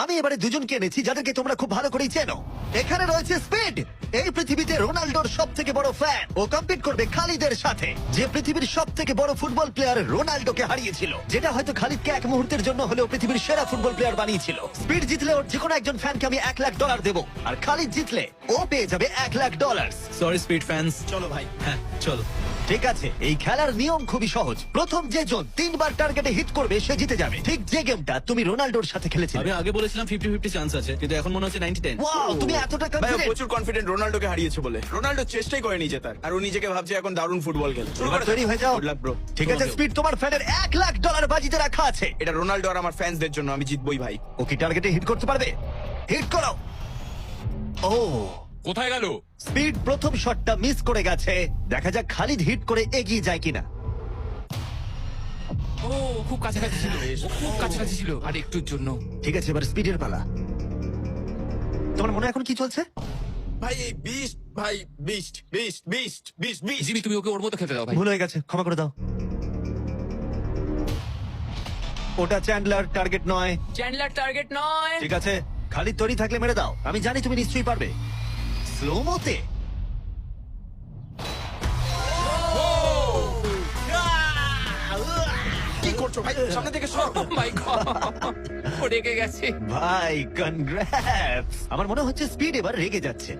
আমি এবারে দুজনকে এনেছি যাদেরকে তোমরা খুব ভালো করেই চেনো। এখানে রয়েছে স্পিড, এই পৃথিবীতে রোনাল্ডোর সব থেকে বড় ফ্যান। ও কম্পিট করবে খালিদের সাথে, যে পৃথিবীর সব থেকে বড় ফুটবল প্লেয়ার রোনাল্ডোকে হারিয়েছিল, যেটা হয়তো খালিদকে এক মুহূর্তের জন্য হলেও পৃথিবীর সেরা ফুটবল প্লেয়ার বানিয়েছিল। স্পিড জিতলে ওর যে কোনো একজন ফ্যানকে আমি $1,00,000 দেবো, আর খালিদ জিতলে ও পেয়ে যাবে $1,00,000। Sorry speed fans. চলো ভাই। হ্যাঁ চলো। ঠিক আছে, এই খেলার নিয়ম খুবই সহজ। প্রথম যে জন 3 বার টার্গেটে হিট করবে সে জিতে যাবে, ঠিক যে গেমটা তুমি রোনাল্ডোর সাথে খেলেছিলে। আমি আগে বলেছিলাম 50-50 চান্স আছে, কিন্তু এখন মনে হচ্ছে 90-10। ওয়াও, তুমি এতটা ভাই ও কনফিডেন্ট। প্রচুর কনফিডেন্ট রোনাল্ডোকে হারিয়েছে বলে। রোনাল্ডো চেষ্টাই করেনি জেতার, আর ও নিজেকে ভাবছে এখন দারুণ ফুটবল খেলে। এবার তৈরি হয়ে যাও। Good luck bro. ঠিক আছে স্পিড, তোমার ফ্যানের $1,00,000 বাজিতে রাখা আছে। এটা রোনাল্ডো আর আমার ফ্যান্সদের জন্য, আমি জিতবই ভাই। ও কি টার্গেটে হিট করতে পারবে? হিট করো। ও, কোথায় গেল? স্পিড প্রথম শটটা মিস করে গেছে। দেখা যাক খালিদ হিট করে এগিয়ে যায় কিনা। ও খুব কাছাকাছি ছিল, ও খুব কাছাকাছি ছিল আর একটুর জন্য। ঠিক আছে, এবার স্পিডের পালা। তোমার মনে এখন কি চলছে? ভাই এই বিস্ট, ভাই beast beast beast beast beast. Jimmy তুমি ওকে ওর মতো খেতে দাও ভাই। ভুল হয়ে গেছে, ক্ষমা করে দাও। ওটা চ্যান্ডলার, টার্গেট নয়। চ্যান্ডলার টার্গেট নয়। ঠিক আছে, খালিদ তৈরি থাকলে মেরে দাও। আমি জানি তুমি নিশ্চয়ই পারবে। স্লো মোতে। কি করছো ভাই? সামনে থেকে সর। ও মাই গড, ও রেগে গেছে। ভাই কনগ্রাটস। আমার মনে হচ্ছে স্পিড এবার রেগে যাচ্ছে।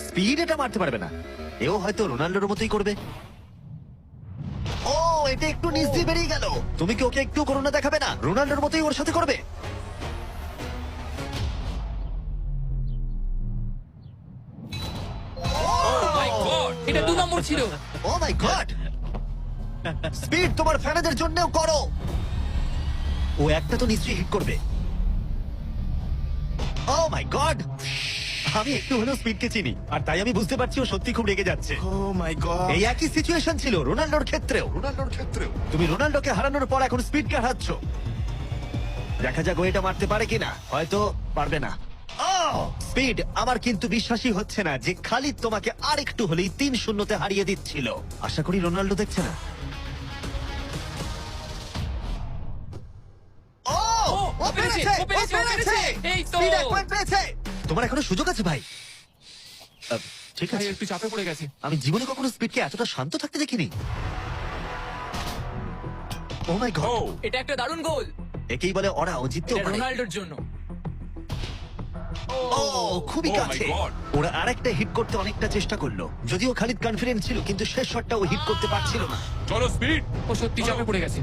স্পিড এটা মারতে পারবে না, এও হয়তো রোনাল্ডোর মতোই করবে। ও, এটা একটু নিচ দিয়ে বেরিয়ে গেল। তুমি কি ওকে একটু করুণা দেখাবে না? রোনাল্ডোর মতোই ওর সাথে করবে। ও মাই গড, এটা 2 নম্বর ছিল। ও মাই গড। স্পিড তোমার ফ্যানেদের জন্যও করো। ও একটা তো নিশ্চয়ই হিট করবে। ও মাই গড। আমি একটু হলেও স্পিডকে চিনি, আর তাই আমি বুঝতে পারছি ও সত্যি খুব রেগে যাচ্ছে। ও মাই গড। এই একই সিচুয়েশন ছিল রোনাল্ডোর ক্ষেত্রেও। তুমি রোনাল্ডোকে হারানোর পর এখন স্পিডকে হারাচ্ছ। দেখা যাক ও এটা মারতে পারে কিনা। হয়তো পারবে না। স্পিড, আমার কিন্তু বিশ্বাসই হচ্ছে না যে খালিদ তোমাকে আর একটু হলেই 3-0-তে হারিয়ে দিচ্ছিল। আশা করি রোনাল্ডো দেখছে না। ও পেরেছে, ও পেরেছে। এই তো। স্পিড 1 পয়েন্ট পেয়েছে। তোমার এখনো সুযোগ আছে ভাই। ঠিক ভাই আছে, একটু চাপে পড়ে গেছে। আমি জীবনে কখনো স্পিডকে এতটা শান্ত থাকতে দেখিনি। ও মাই ও গড, এটা একটা দারুণ গোল। একেই বলে ওরা ও জিততেও এটা পারে। রোনাল্ডোর জন্য। ও খুবই Oh my কাছে। God! ওরা আরেকটা হিট করতে অনেকটা চেষ্টা করলো, যদিও খালিদ কনফিডেন্ট ছিল, কিন্তু শেষ শটটা ও হিট করতে পারছিল না। চলো স্পিড। ও সত্যি চাপে পড়ে গেছে।